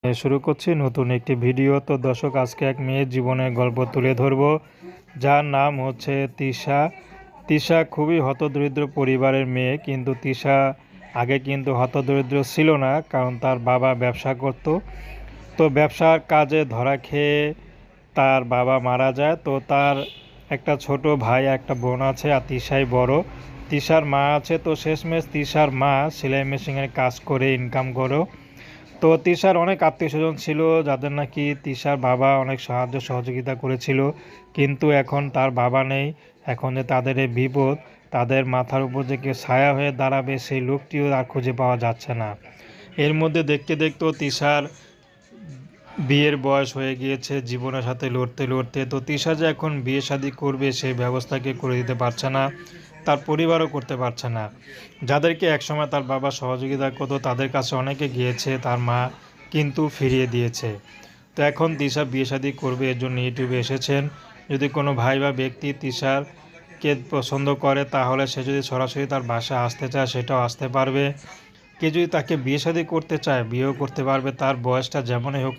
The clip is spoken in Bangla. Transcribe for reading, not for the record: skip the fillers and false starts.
শুরু করছি নতুন একটি ভিডিও। তো দর্শক, আজকে এক মেয়ের জীবনের গল্প তুলে ধরব, যার নাম হচ্ছে তিশা। তিশা খুবই হতদরিদ্র পরিবারের মেয়ে, কিন্তু তিশা আগে কিন্তু হতদরিদ্র ছিল না, কারণ তার বাবা ব্যবসা করত। তো ব্যবসার কাজে ধরা খেয়ে তার বাবা মারা যায়। তো তার একটা ছোট ভাই একটা বোন আছে, আর তিশাই বড়। তিশার মা আছে, তো শেষমেশ তিশার মা সেলাই মেশিনের কাজ করে ইনকাম করো। তো তিশার অনেক আত্মীয়স্বজন ছিল, যাদের নাকি তিশার বাবা অনেক সাহায্য সহযোগিতা করেছিল, কিন্তু এখন তার বাবা নেই। এখন যে তাদের এই বিপদ, তাদের মাথার উপর যে কেউ ছায়া হয়ে দাঁড়াবে, সেই লোকটিও আর খুঁজে পাওয়া যাচ্ছে না। এর মধ্যে দেখতে দেখতেও তিশার বিয়ের বয়স হয়ে গিয়েছে, জীবনের সাথে লড়তে লড়তে। তো তিশা যে এখন বিয়ে শাদী করবে, সেই ব্যবস্থাকে করে দিতে পারছে না, তার পরিবারও করতে পারছে না। যাদেরকে একসময় তার বাবা সহযোগিতা করতো, তাদের কাছে অনেকে গিয়েছে, তার মা কিন্তু ফিরিয়ে দিয়েছে। তো এখন তিশা বিয়ে শাদী করবে, এর জন্য ইউটিউবে এসেছেন। যদি কোনো ভাই বা ব্যক্তি তিশারকে পছন্দ করে, তাহলে সে যদি সরাসরি তার বাসায় আসতে চায়, সেটাও আসতে পারবে। কে যদি তাকে বিয়ে শাদী করতে চায়, বিয়েও করতে পারবে, তার বয়সটা যেমনই হোক না।